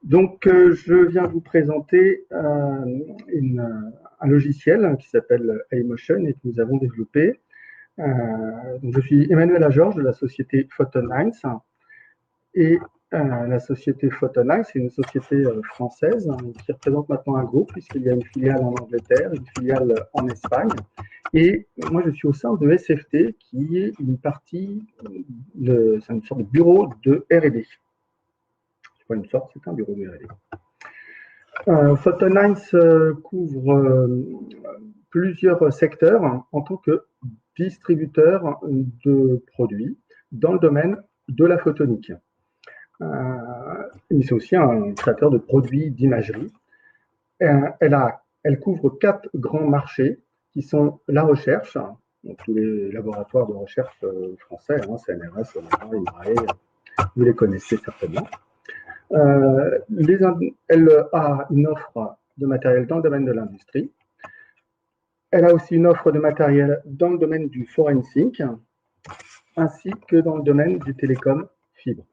Je viens vous présenter un logiciel qui s'appelle iMotion et que nous avons développé. Je suis Emmanuel Ajorge de la société Photonines. Et la société Photonines, c'est une société française qui représente maintenant un groupe, puisqu'il y a une filiale en Angleterre, une filiale en Espagne. Et moi, je suis au sein de SFT, qui est une partie, c'est une sorte de bureau de R&D. C'est pas une sorte, c'est un bureau de R&D. Photonines couvre plusieurs secteurs en tant que distributeur de produits dans le domaine de la photonique. Mais c'est aussi un créateur de produits d'imagerie. Elle couvre 4 grands marchés qui sont la recherche, donc tous les laboratoires de recherche français, CNRS, INRAE, vous les connaissez certainement. Elle a une offre de matériel dans le domaine de l'industrie. Elle a aussi une offre de matériel dans le domaine du forensic, ainsi que dans le domaine du télécom fibre.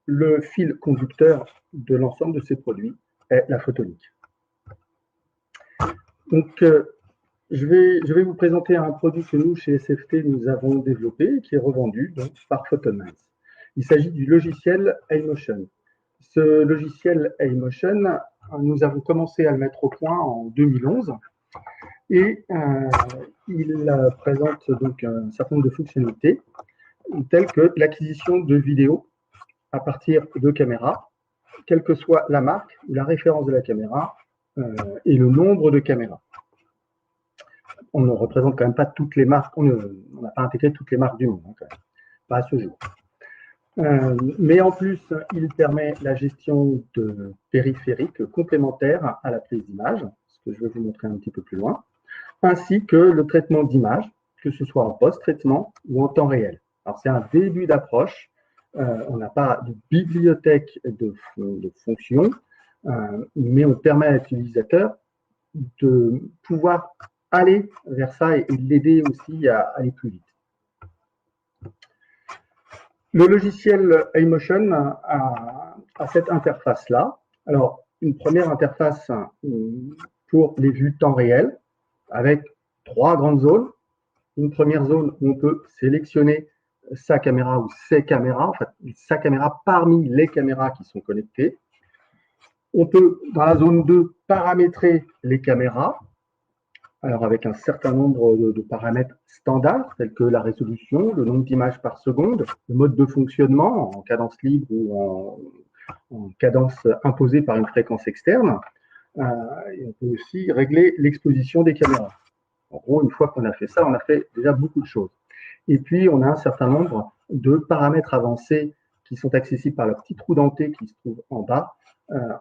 Le fil conducteur de l'ensemble de ces produits est la photonique. Je vais vous présenter un produit que nous, chez SFT, nous avons développé et qui est revendu par Photonines. Il s'agit du logiciel iMotion. Ce logiciel iMotion, nous avons commencé à le mettre au point en 2011 et il présente donc un certain nombre de fonctionnalités telles que l'acquisition de vidéos à partir de caméras, quelle que soit la marque ou la référence de la caméra et le nombre de caméras. On ne représente quand même pas toutes les marques, on n'a pas intégré toutes les marques du monde, quand même, pas à ce jour. Mais en plus, il permet la gestion de périphériques complémentaires à la prise d'image, ce que je vais vous montrer un petit peu plus loin, ainsi que le traitement d'image, que ce soit en post-traitement ou en temps réel. Alors, c'est un début d'approche. On n'a pas de bibliothèque de fonctions, mais on permet à l'utilisateur de pouvoir aller vers ça et l'aider aussi à aller plus vite. Le logiciel iMotion a cette interface-là. Alors, une première interface pour les vues temps réel, avec 3 grandes zones. Une première zone où on peut sélectionner sa caméra ou ses caméras, en fait, sa caméra parmi les caméras qui sont connectées. On peut, dans la zone 2, paramétrer les caméras, alors avec un certain nombre de paramètres standards, tels que la résolution, le nombre d'images par seconde, le mode de fonctionnement en cadence libre ou en cadence imposée par une fréquence externe. Et on peut aussi régler l'exposition des caméras. En gros, une fois qu'on a fait ça, on a fait déjà beaucoup de choses. Et puis, on a un certain nombre de paramètres avancés qui sont accessibles par le petit trou denté qui se trouve en bas,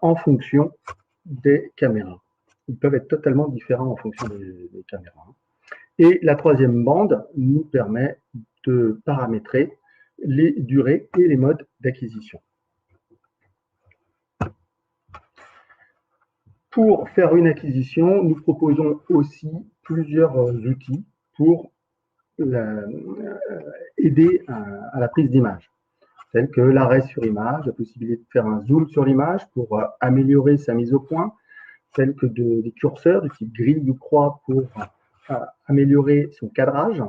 en fonction des caméras. Ils peuvent être totalement différents en fonction des caméras. Et la troisième bande nous permet de paramétrer les durées et les modes d'acquisition. Pour faire une acquisition, nous proposons aussi plusieurs outils pour aider à la prise d'image, tels que l'arrêt sur image, la possibilité de faire un zoom sur l'image pour améliorer sa mise au point, tels que des curseurs de type grille ou croix pour améliorer son cadrage,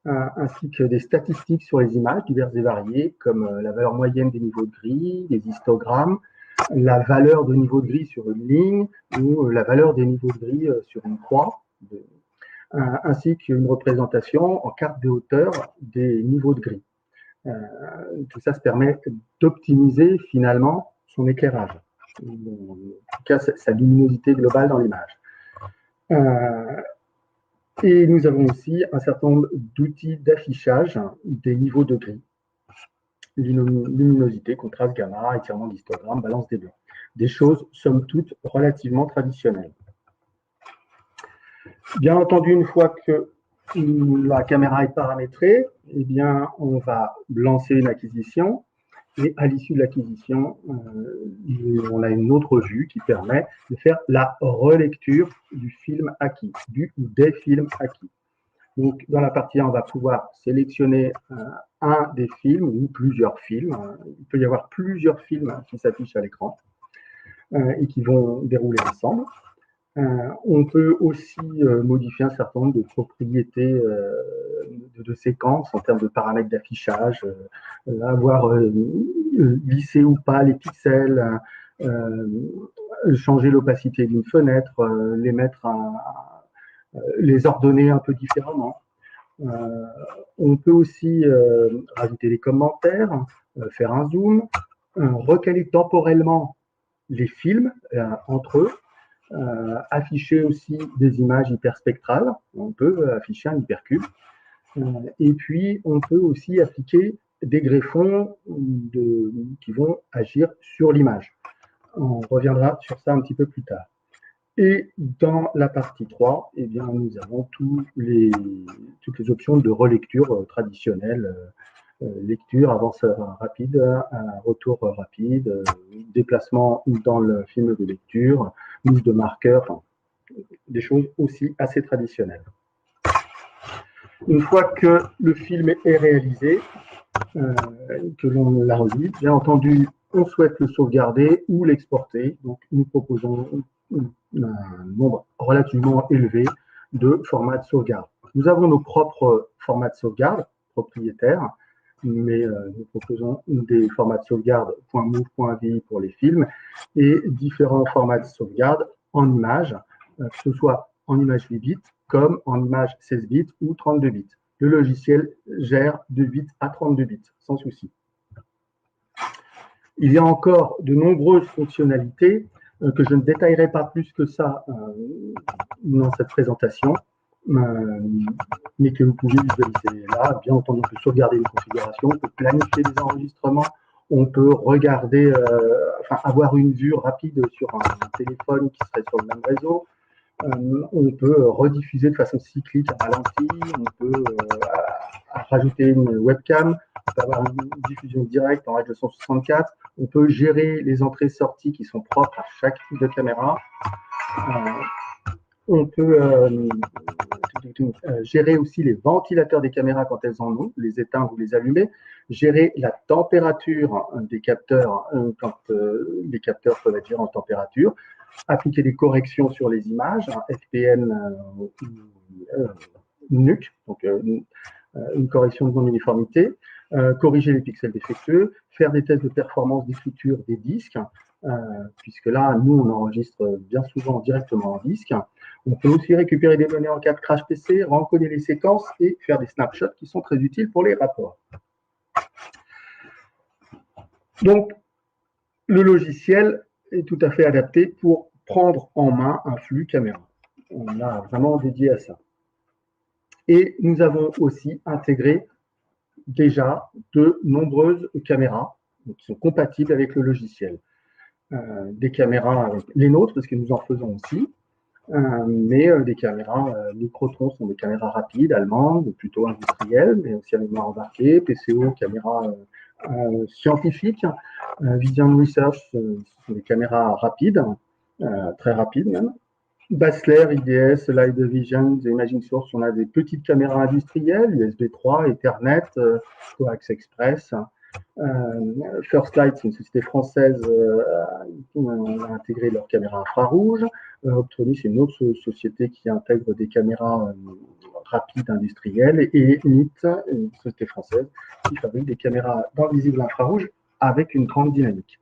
ainsi que des statistiques sur les images diverses et variées, comme la valeur moyenne des niveaux de grille, des histogrammes, la valeur de niveau de grille sur une ligne ou la valeur des niveaux de grille sur une croix, ainsi qu'une représentation en carte de hauteur des niveaux de grille. Tout ça se permet d'optimiser finalement son éclairage, en tout cas sa luminosité globale dans l'image. Et nous avons aussi un certain nombre d'outils d'affichage des niveaux de grille. Luminosité, contraste, gamma, étirement d'histogramme, balance des blancs. Des choses, somme toute, relativement traditionnelles. Bien entendu, une fois que la caméra est paramétrée, eh bien, on va lancer une acquisition. Et à l'issue de l'acquisition, on a une autre vue qui permet de faire la relecture du film acquis, du ou des films acquis. Donc, dans la partie 1, on va pouvoir sélectionner un des films ou plusieurs films. Il peut y avoir plusieurs films qui s'affichent à l'écran. et qui vont dérouler ensemble. On peut aussi modifier un certain nombre de propriétés de séquences en termes de paramètres d'affichage, avoir lissé ou pas les pixels, changer l'opacité d'une fenêtre, les ordonner un peu différemment. On peut aussi rajouter des commentaires, faire un zoom, recaler temporellement les films entre eux, afficher aussi des images hyperspectrales. On peut afficher un hypercube. Et puis, on peut aussi appliquer des greffons qui vont agir sur l'image. On reviendra sur ça un petit peu plus tard. Et dans la partie 3, eh bien, nous avons toutes les options de relecture traditionnelles, lecture, avance rapide, retour rapide, déplacement dans le film de lecture, mise de marqueurs, enfin, des choses aussi assez traditionnelles. Une fois que le film est réalisé, que l'on l'a revu, bien entendu, on souhaite le sauvegarder ou l'exporter. Donc, nous proposons un nombre relativement élevé de formats de sauvegarde. Nous avons nos propres formats de sauvegarde propriétaires, mais nous proposons des formats de sauvegarde .mov, .vi pour les films et différents formats de sauvegarde en images, que ce soit en image 8 bits comme en image 16 bits ou 32 bits. Le logiciel gère de 8 à 32 bits, sans souci. Il y a encore de nombreuses fonctionnalités que je ne détaillerai pas plus que ça dans cette présentation, mais que vous pouvez visualiser là. Bien entendu, on peut sauvegarder les configurations, on peut planifier les enregistrements, on peut regarder, avoir une vue rapide sur un téléphone qui serait sur le même réseau. On peut rediffuser de façon cyclique à ralenti, on peut rajouter une webcam, on peut avoir une diffusion directe en H264, on peut gérer les entrées-sorties qui sont propres à chaque type de caméra. On peut gérer aussi les ventilateurs des caméras quand elles en ont, les éteindre ou les allumer, gérer la température des capteurs quand les capteurs peuvent être gérés en température, appliquer des corrections sur les images, FPN NUC, donc une correction de non-uniformité, corriger les pixels défectueux, faire des tests de performance d'écriture des disques, puisque là, nous, on enregistre bien souvent directement en disque. On peut aussi récupérer des données en cas de crash PC, rencoder les séquences et faire des snapshots qui sont très utiles pour les rapports. Donc, le logiciel est tout à fait adapté pour prendre en main un flux caméra. On l'a vraiment dédié à ça. Et nous avons aussi intégré déjà de nombreuses caméras qui sont compatibles avec le logiciel. Des caméras avec les nôtres, parce que nous en faisons aussi, mais des caméras Microtron sont des caméras rapides, allemandes, plutôt industrielles, mais aussi à mémoire embarquée, PCO, caméras scientifiques, Vision Research, sont des caméras rapides, très rapides même. Basler, IDS, Light Vision, Imaging Source, on a des petites caméras industrielles, USB 3, Ethernet, Coax Express. First Light, c'est une société française qui a intégré leur caméra infrarouge. Optronics, c'est une autre société qui intègre des caméras rapides industrielles. Et NIT, une société française qui fabrique des caméras dans le visible infrarouge avec une grande dynamique.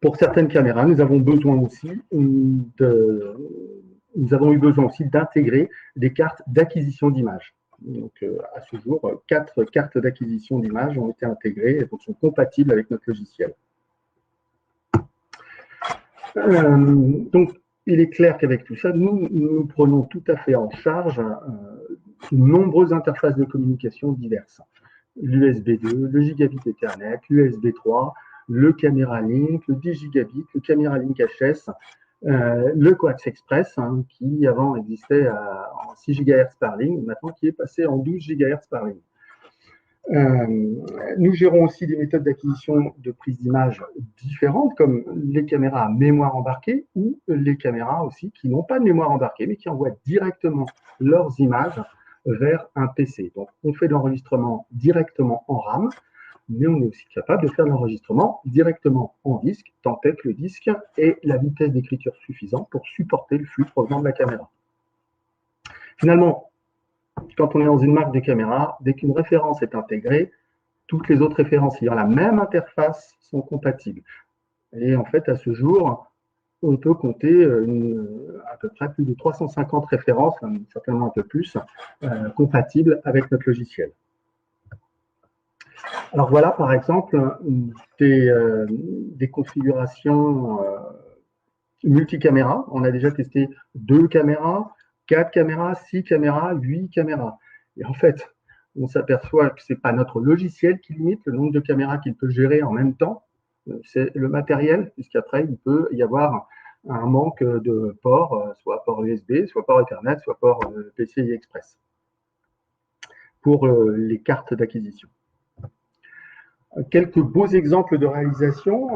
Pour certaines caméras, nous avons besoin aussi d'intégrer des cartes d'acquisition d'images. Donc, à ce jour, 4 cartes d'acquisition d'images ont été intégrées et donc sont compatibles avec notre logiciel. Donc, il est clair qu'avec tout ça, nous prenons tout à fait en charge de nombreuses interfaces de communication diverses. L'USB 2, le gigabit Ethernet, l'USB 3, le Camera Link, le 10 gigabit, le Camera Link HS, le Coax Express, qui avant existait en 6 GHz par ligne, maintenant qui est passé en 12 GHz par ligne. Nous gérons aussi des méthodes d'acquisition de prise d'image différentes, comme les caméras à mémoire embarquée ou les caméras aussi qui n'ont pas de mémoire embarquée, mais qui envoient directement leurs images vers un PC. Donc, on fait de l'enregistrement directement en RAM, mais on est aussi capable de faire l'enregistrement directement en disque, tant est que le disque ait la vitesse d'écriture suffisante pour supporter le flux provenant de la caméra. Finalement, quand on est dans une marque de caméra, dès qu'une référence est intégrée, toutes les autres références ayant la même interface sont compatibles. Et en fait, à ce jour, on peut compter à peu près plus de 350 références, certainement un peu plus, compatibles avec notre logiciel. Alors voilà, par exemple, des configurations multicaméras. On a déjà testé 2 caméras, 4 caméras, 6 caméras, 8 caméras. Et en fait, on s'aperçoit que ce n'est pas notre logiciel qui limite le nombre de caméras qu'il peut gérer en même temps, c'est le matériel, puisqu'après, il peut y avoir un manque de ports, soit port USB, soit port Ethernet, soit port PCI Express, pour les cartes d'acquisition. Quelques beaux exemples de réalisation.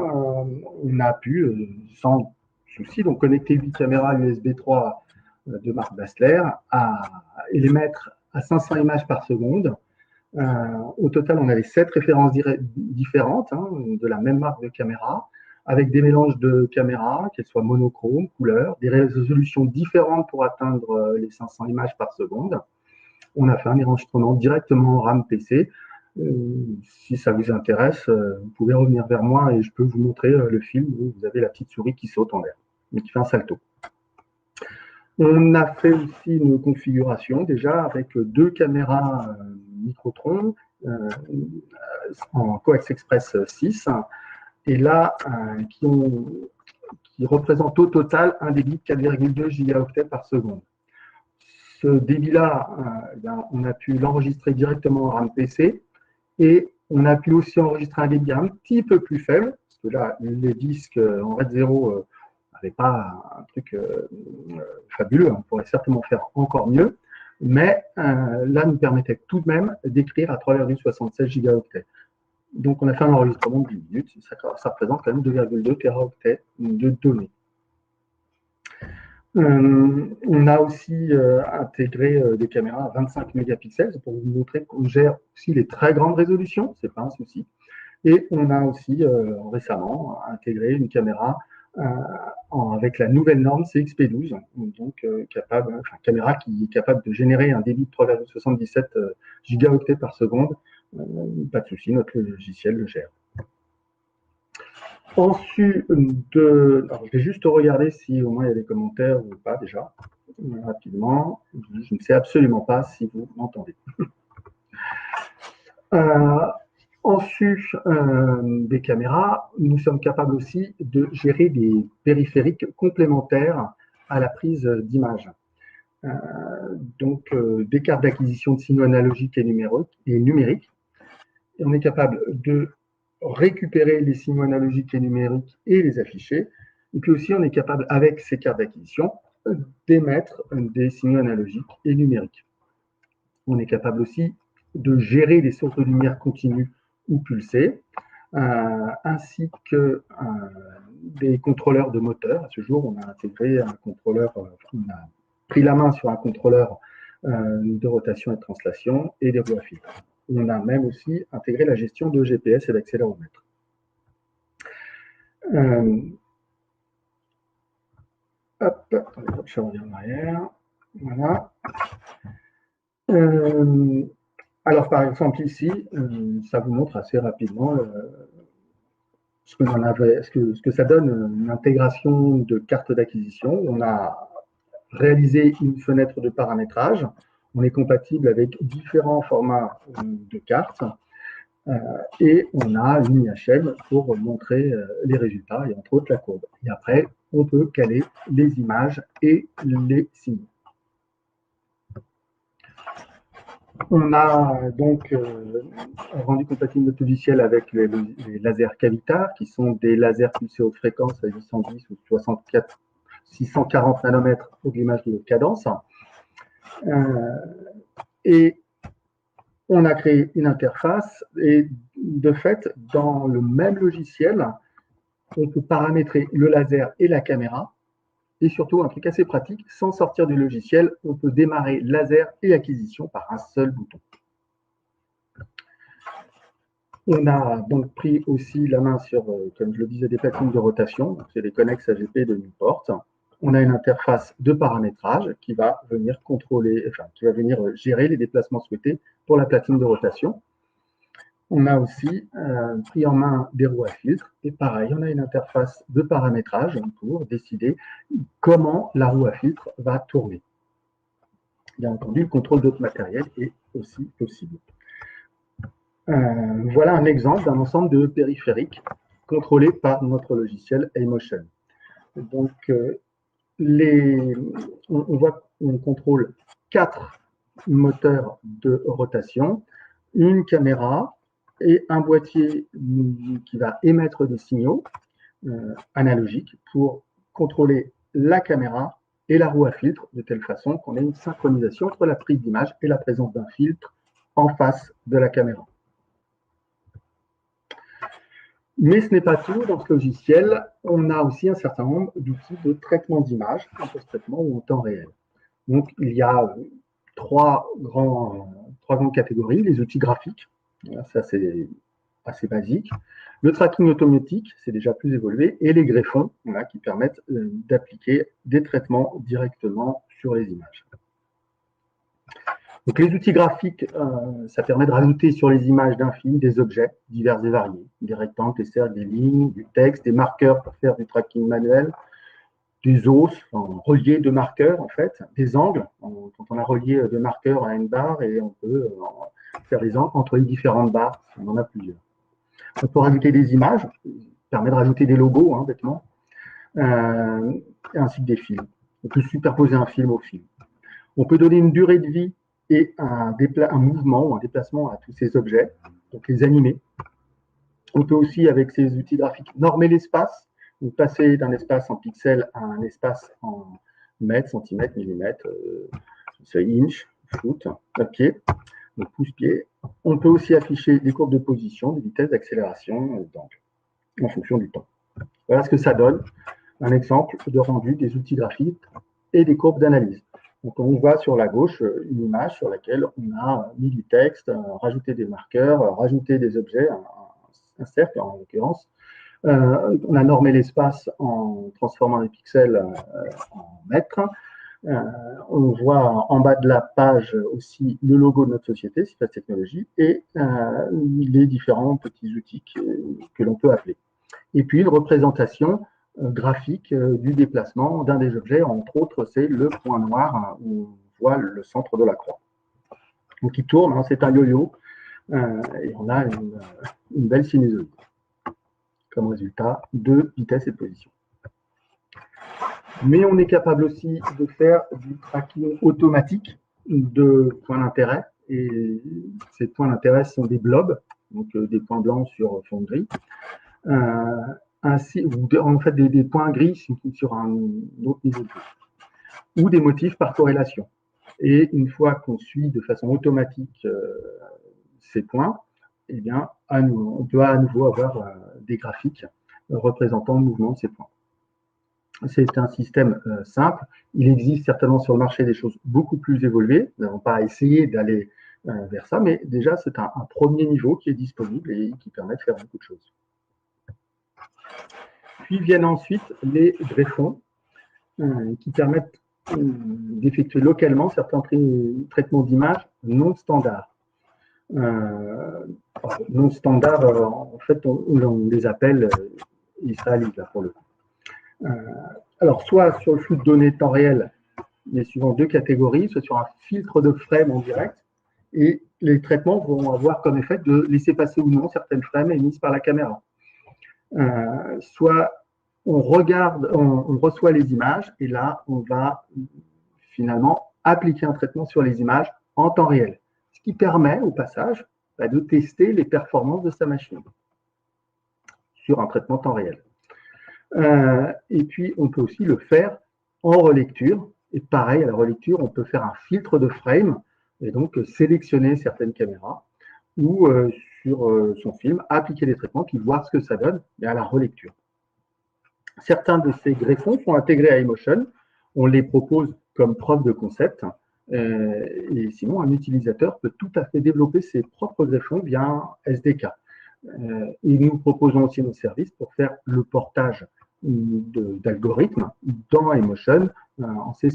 On a pu, sans souci, donc connecter 8 caméras USB 3 de marque Basler et les mettre à 500 images par seconde. Au total, on avait 7 références différentes de la même marque de caméra, avec des mélanges de caméras, qu'elles soient monochromes, couleurs, des résolutions différentes pour atteindre les 500 images par seconde. On a fait un enregistrement directement en RAM PC. Si ça vous intéresse, vous pouvez revenir vers moi et je peux vous montrer le film où vous avez la petite souris qui saute en l'air, mais qui fait un salto. On a fait aussi une configuration déjà avec 2 caméras Microtron en Coax Express 6 et là qui représentent au total un débit de 4,2 gigaoctets par seconde. Ce débit-là, on a pu l'enregistrer directement en RAM PC et on a pu aussi enregistrer un débit un petit peu plus faible, parce que là, les disques en RAID 0 n'avaient pas un truc fabuleux, on pourrait certainement faire encore mieux, mais là, nous permettait tout de même d'écrire à 3,76 gigaoctets. Donc, on a fait un enregistrement de 10 minutes, ça représente quand même 2,2 teraoctets de données. On a aussi intégré des caméras à 25 mégapixels pour vous montrer qu'on gère aussi les très grandes résolutions, c'est pas un souci. Et on a aussi récemment intégré une caméra avec la nouvelle norme CXP12, donc caméra qui est capable de générer un débit de 3,77 gigaoctets par seconde. Pas de souci, notre logiciel le gère. Ensuite, alors je vais juste regarder si au moins il y a des commentaires ou pas déjà, rapidement. Je ne sais absolument pas si vous m'entendez. Ensuite, des caméras, nous sommes capables aussi de gérer des périphériques complémentaires à la prise d'image. Donc, des cartes d'acquisition de signaux analogiques et numériques. Et on est capable de récupérer les signaux analogiques et numériques et les afficher. Et puis aussi, on est capable, avec ces cartes d'acquisition, d'émettre des signaux analogiques et numériques. On est capable aussi de gérer des sources de lumière continues ou pulsées, ainsi que des contrôleurs de moteur. À ce jour, on a intégré un contrôleur, on a pris la main sur un contrôleur de rotation et de translation et des roues à fil. On a même aussi intégré la gestion de GPS et d'accéléromètre. Je reviens en arrière. Voilà. Alors, par exemple, ici, ça vous montre assez rapidement ce que ça donne, une intégration de carte d'acquisition. On a réalisé une fenêtre de paramétrage. On est compatible avec différents formats de cartes. Et on a une IHM pour montrer les résultats et entre autres la courbe. Et après, on peut caler les images et les signes. On a donc rendu compatible notre logiciel avec les lasers Cavitar, qui sont des lasers pulsés haute fréquence à 810 ou 640 nanomètres pour l'image de haute cadence. Et on a créé une interface et de fait, dans le même logiciel, on peut paramétrer le laser et la caméra. Et surtout, un truc assez pratique, sans sortir du logiciel, on peut démarrer laser et acquisition par un seul bouton. On a donc pris aussi la main sur, comme je le disais, des platines de rotation. C'est les Connex AGP de Newport. On a une interface de paramétrage qui va venir contrôler, enfin, qui va venir gérer les déplacements souhaités pour la platine de rotation. On a aussi pris en main des roues à filtre. Et pareil, on a une interface de paramétrage pour décider comment la roue à filtre va tourner. Bien entendu, le contrôle d'autres matériels est aussi possible. Voilà un exemple d'un ensemble de périphériques contrôlés par notre logiciel A-Motion. Donc, on voit qu'on contrôle 4 moteurs de rotation, une caméra et un boîtier qui va émettre des signaux analogiques pour contrôler la caméra et la roue à filtre de telle façon qu'on ait une synchronisation entre la prise d'image et la présence d'un filtre en face de la caméra. Mais ce n'est pas tout. Dans ce logiciel, on a aussi un certain nombre d'outils de traitement d'image, en post-traitement ou en temps réel. Donc, il y a trois grandes catégories. Les outils graphiques, ça c'est assez basique. Le tracking automatique, c'est déjà plus évolué. Et les greffons, qui permettent d'appliquer des traitements directement sur les images. Donc, les outils graphiques, ça permet de rajouter sur les images d'un film des objets divers et variés, des rectangles, des cercles, des lignes, du texte, des marqueurs pour faire du tracking manuel, des os reliés de marqueurs en fait, des angles, quand on a relié deux marqueurs à une barre et on peut faire des angles entre les différentes barres, on en a plusieurs. On peut rajouter des images, ça permet de rajouter des logos, bêtement, ainsi que des films. On peut superposer un film au film. On peut donner une durée de vie et un mouvement ou un déplacement à tous ces objets, donc les animer. On peut aussi, avec ces outils graphiques, normer l'espace, ou passer d'un espace en pixels à un espace en mètres, centimètres, millimètres, inch, foot, pied, donc pouce-pied. On peut aussi afficher des courbes de position, des vitesses d'accélération, d'angle, en fonction du temps. Voilà ce que ça donne, un exemple de rendu des outils graphiques et des courbes d'analyse. Donc, on voit sur la gauche une image sur laquelle on a mis du texte, rajouté des marqueurs, rajouté des objets, un cercle en l'occurrence. On a normé l'espace en transformant les pixels en mètres. On voit en bas de la page aussi le logo de notre société, Cifas Technologies, et les différents petits outils que l'on peut appeler. Et puis une représentation graphique du déplacement d'un des objets, entre autres, c'est le point noir où on voit le centre de la croix. Donc il tourne, c'est un yo-yo, et on a une belle sinusoïde comme résultat de vitesse et de position. Mais on est capable aussi de faire du tracking automatique de points d'intérêt, et ces points d'intérêt sont des blobs, donc des points blancs sur fond gris. Ainsi, en fait des points gris sur un autre niveau de jeu, ou des motifs par corrélation. Et une fois qu'on suit de façon automatique ces points, eh bien, on peut à nouveau avoir des graphiques représentant le mouvement de ces points. C'est un système simple. Il existe certainement sur le marché des choses beaucoup plus évoluées. Nous n'avons pas essayé d'aller vers ça, mais déjà, c'est un premier niveau qui est disponible et qui permet de faire beaucoup de choses. Puis viennent ensuite les greffons qui permettent d'effectuer localement certains traitements d'image non standards. Non standards, en fait, on les appelle israélites, là, pour le coup. Alors, soit sur le flux de données temps réel, il y a suivant deux catégories, soit sur un filtre de frame en direct, et les traitements vont avoir comme effet de laisser passer ou non certaines frames émises par la caméra. Soit on regarde, on reçoit les images et là, on va finalement appliquer un traitement sur les images en temps réel, ce qui permet au passage de tester les performances de sa machine sur un traitement temps réel. Et puis, on peut aussi le faire en relecture. Et pareil, à la relecture, on peut faire un filtre de frame et donc sélectionner certaines caméras ou sur son film, appliquer des traitements, puis voir ce que ça donne à la relecture. Certains de ces greffons sont intégrés à A-Motion. On les propose comme preuve de concept. Et sinon, un utilisateur peut tout à fait développer ses propres greffons via un SDK. Et nous proposons aussi nos services pour faire le portage d'algorithmes dans Emotion en C++,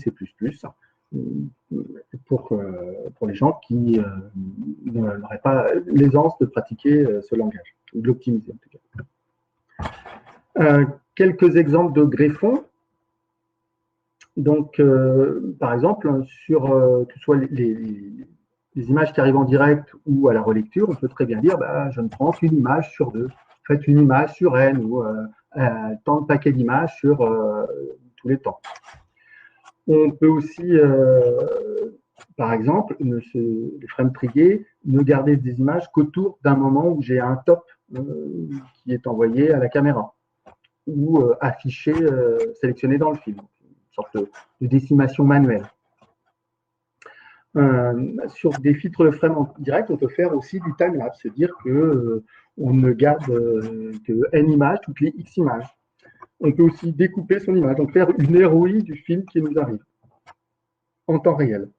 pour les gens qui n'auraient pas l'aisance de pratiquer ce langage, ou de l'optimiser en tout cas. Quelques exemples de greffons. Donc, par exemple, sur que ce soit les images qui arrivent en direct ou à la relecture, on peut très bien dire je ne prends qu'une image sur 2. Faites une image sur n ou tant de paquets d'images sur tous les temps. On peut aussi, par exemple, les frames triés, ne garder des images qu'autour d'un moment où j'ai un top qui est envoyé à la caméra ou affiché, sélectionné dans le film. Une sorte de décimation manuelle. Sur des filtres de frame en direct, on peut faire aussi du timelapse, c'est-à-dire que on ne garde que n images toutes les x images. On peut aussi découper son image, donc faire une ROI du film qui nous arrive en temps réel.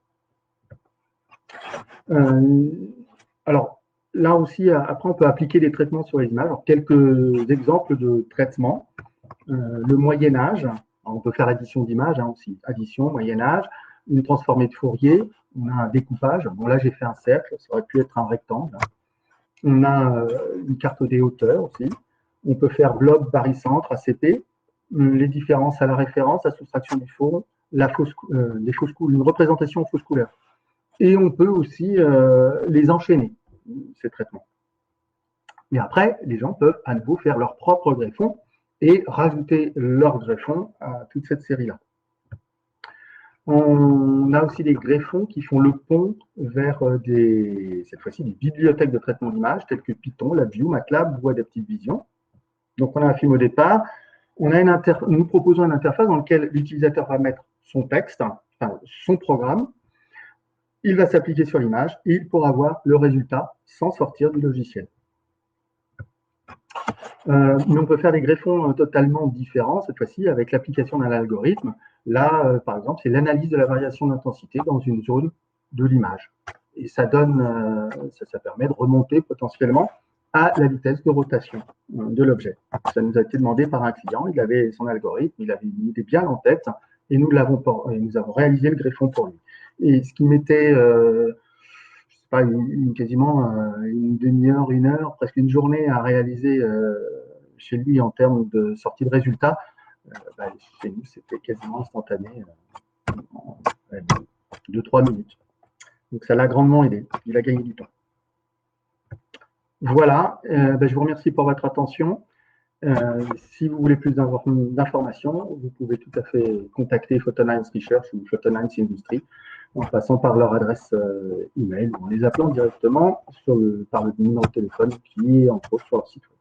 Alors là aussi, après, on peut appliquer des traitements sur les images. Alors, quelques exemples de traitements. Le Moyen-Âge, on peut faire addition d'images aussi, addition, Moyen-Âge, une transformée de Fourier, on a un découpage. Bon, là, j'ai fait un cercle, ça aurait pu être un rectangle. On a une carte des hauteurs aussi. On peut faire bloc, barycentre, ACP, les différences à la référence, la soustraction du fond, les fausses une représentation en fausse couleur. Et on peut aussi les enchaîner, ces traitements. Mais après, les gens peuvent à nouveau faire leur propre greffon et rajouter leur greffon à toute cette série-là. On a aussi des greffons qui font le pont vers cette fois-ci, des bibliothèques de traitement d'image telles que Python, LabVIEW, MATLAB ou Adaptive Vision. Donc, on a un film au départ. Nous proposons une interface dans laquelle l'utilisateur va mettre son texte, enfin, son programme. Il va s'appliquer sur l'image et il pourra voir le résultat sans sortir du logiciel. Mais on peut faire des greffons totalement différents, cette fois-ci, avec l'application d'un algorithme. Là, par exemple, c'est l'analyse de la variation d'intensité dans une zone de l'image. Et ça donne, ça permet de remonter potentiellement à la vitesse de rotation de l'objet. Ça nous a été demandé par un client, il avait son algorithme, il avait une idée bien en tête, et nous avons réalisé le greffon pour lui. Et ce qui mettait quasiment une demi-heure, une heure, presque une journée à réaliser chez lui en termes de sortie de résultats, chez nous, c'était quasiment instantané, en 2-3 minutes. Donc, ça l'a grandement aidé. Il a gagné du temps. Voilà. Je vous remercie pour votre attention. Si vous voulez plus d'informations, vous pouvez tout à fait contacter Photonines Research ou Photonines Industry en passant par leur adresse email ou en les appelant directement par le numéro de téléphone qui est entre autres sur leur site web.